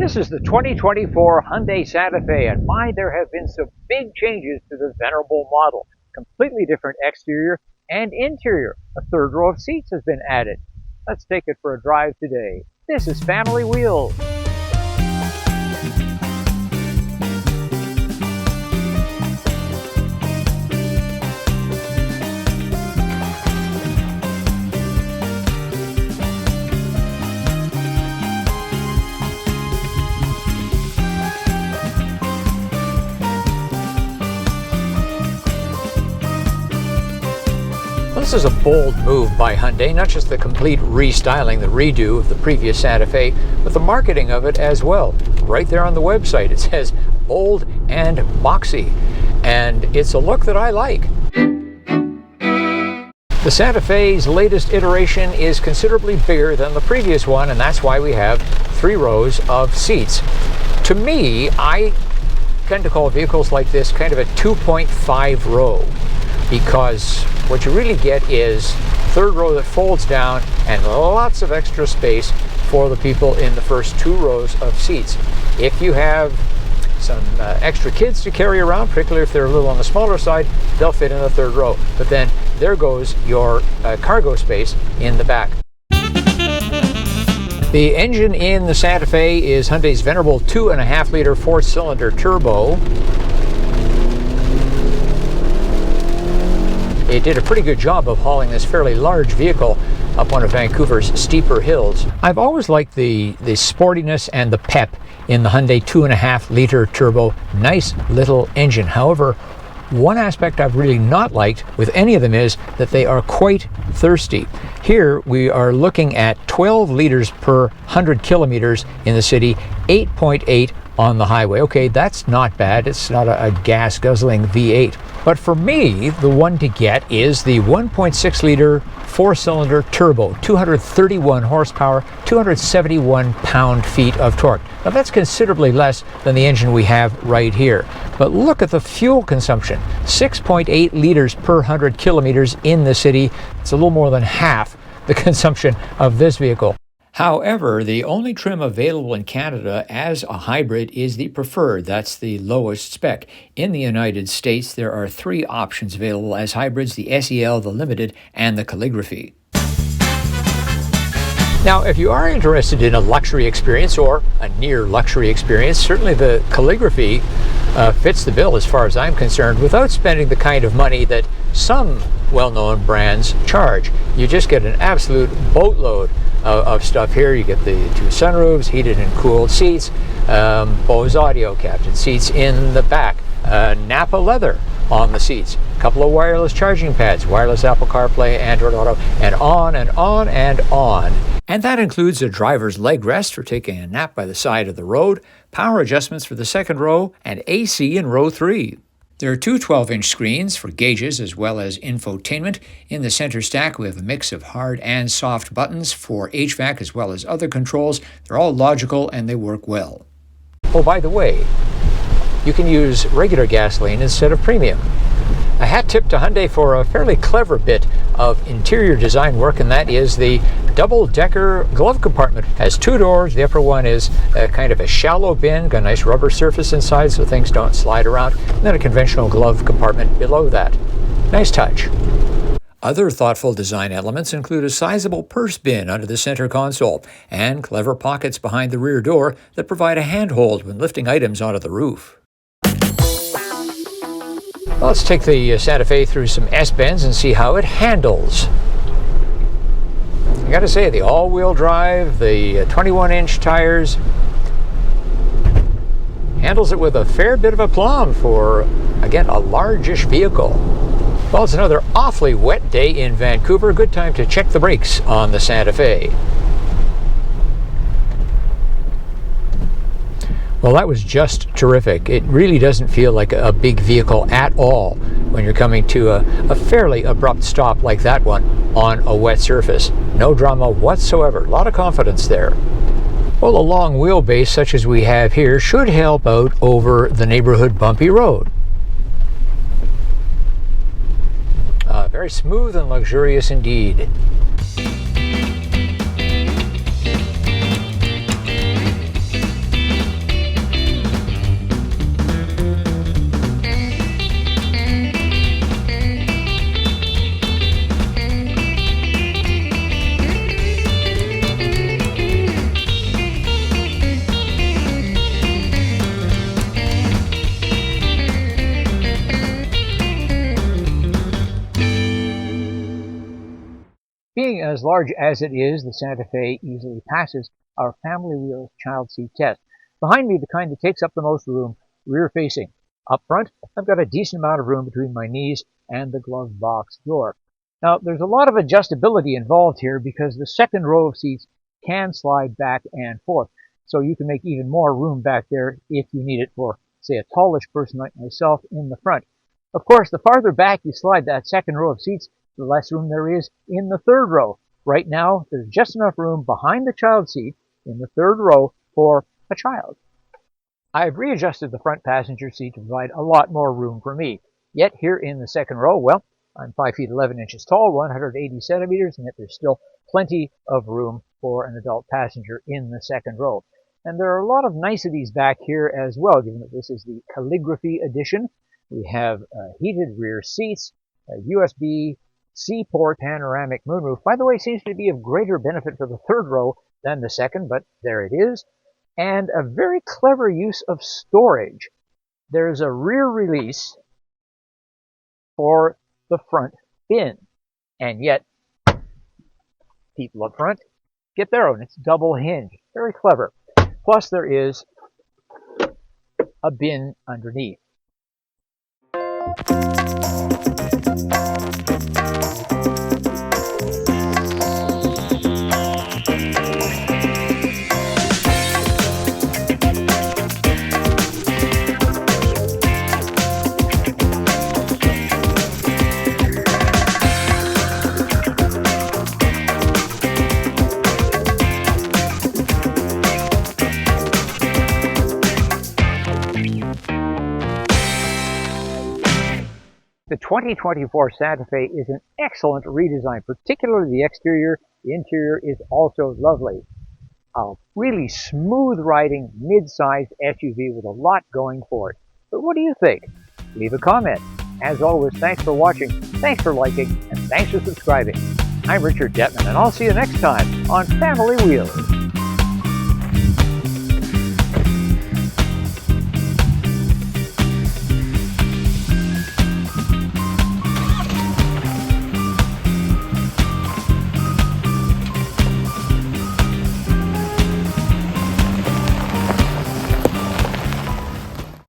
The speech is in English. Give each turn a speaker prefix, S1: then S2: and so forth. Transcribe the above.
S1: This is the 2024 Hyundai Santa Fe, and my, there have been some big changes to the venerable model. Completely different exterior and interior. A third row of seats has been added. Let's take it for a drive today. This is Family Wheels. This is a bold move by Hyundai, not just the complete restyling, the redo of the previous Santa Fe, but the marketing of it as well. Right there on the website, it says bold and boxy, and it's a look that I like. The Santa Fe's latest iteration is considerably bigger than the previous one, and that's why we have 3 rows of seats. To me, I tend to call vehicles like this kind of a 2.5 row, because what you really get is third row that folds down and lots of extra space for the people in the first 2 rows of seats. If you have some extra kids to carry around, particularly if they're a little on the smaller side, they'll fit in the 3rd row. But then there goes your cargo space in the back. The engine in the Santa Fe is Hyundai's venerable 2.5-liter 4-cylinder turbo. It did a pretty good job of hauling this fairly large vehicle up one of Vancouver's steeper hills. I've always liked the sportiness and the pep in the Hyundai 2.5-liter turbo. Nice little engine. However, one aspect I've really not liked with any of them is that they are quite thirsty. Here we are looking at 12 liters per 100 kilometers in the city, 8.8 on the highway. Okay, that's not bad. It's not a gas-guzzling V8. But for me, the one to get is the 1.6-liter 4-cylinder turbo, 231 horsepower, 271 pound-feet of torque. Now that's considerably less than the engine we have right here. But look at the fuel consumption, 6.8 liters per 100 kilometers in the city. It's a little more than half the consumption of this vehicle. However, the only trim available in Canada as a hybrid is the Preferred. That's the lowest spec. In the United States, there are 3 options available as hybrids: the SEL, the Limited, and the Calligraphy. Now, if you are interested in a luxury experience or a near luxury experience, certainly the Calligraphy fits the bill as far as I'm concerned, without spending the kind of money that some well-known brands charge. You just get an absolute boatload of stuff here. You get the 2 sunroofs, heated and cooled seats, Bose audio captain seats in the back, Napa leather on the seats, a couple of wireless charging pads, wireless Apple CarPlay, Android Auto, and on and on and on. And that includes a driver's leg rest for taking a nap by the side of the road, power adjustments for the 2nd row, and AC in row 3. There are 2 12-inch screens for gauges as well as infotainment. In the center stack, we have a mix of hard and soft buttons for HVAC as well as other controls. They're all logical and they work well. Oh, by the way, you can use regular gasoline instead of premium. A hat tip to Hyundai for a fairly clever bit of interior design work, and that is the double-decker glove compartment. It has 2 doors. The upper one is kind of a shallow bin, got a nice rubber surface inside so things don't slide around, and then a conventional glove compartment below that. Nice touch. Other thoughtful design elements include a sizable purse bin under the center console and clever pockets behind the rear door that provide a handhold when lifting items onto the roof. Well, let's take the Santa Fe through some S-bends and see how it handles. I gotta say, the all-wheel drive, the 21-inch tires, handles it with a fair bit of aplomb for, again, a largish vehicle. Well, it's another awfully wet day in Vancouver. Good time to check the brakes on the Santa Fe. Well, that was just terrific. It really doesn't feel like a big vehicle at all when you're coming to a fairly abrupt stop like that one on a wet surface. No drama whatsoever. A lot of confidence there. Well, a long wheelbase such as we have here should help out over the neighborhood bumpy road. Very smooth and luxurious indeed. as large as it is, the Santa Fe easily passes our family wheel child seat test. Behind me, the kind that takes up the most room, rear facing. Up front, I've got a decent amount of room between my knees and the glove box door. Now, there's a lot of adjustability involved here because the second row of seats can slide back and forth. So you can make even more room back there if you need it for, say, a tallish person like myself in the front. Of course, the farther back you slide that second row of seats, the less room there is in the third row. Right now, there's just enough room behind the child seat in the third row for a child. I've readjusted the front passenger seat to provide a lot more room for me. Yet here in the second row, well, I'm 5 feet 11 inches tall, 180 centimeters, and yet there's still plenty of room for an adult passenger in the second row. And there are a lot of niceties back here as well, given that this is the Calligraphy edition. We have heated rear seats, a USB-C port panoramic moonroof. By the way, seems to be of greater benefit for the third row than the second, but there it is. And a very clever use of storage. There's a rear release for the front bin. And yet, people up front get their own. It's double hinge. Very clever. Plus, there is a bin underneath. The 2024 Santa Fe is an excellent redesign, particularly the exterior. The interior is also lovely. A really smooth riding, mid-sized SUV with a lot going for it. But what do you think? Leave a comment. As always, thanks for watching, thanks for liking, and thanks for subscribing. I'm Richard Detman, and I'll see you next time on Family Wheels.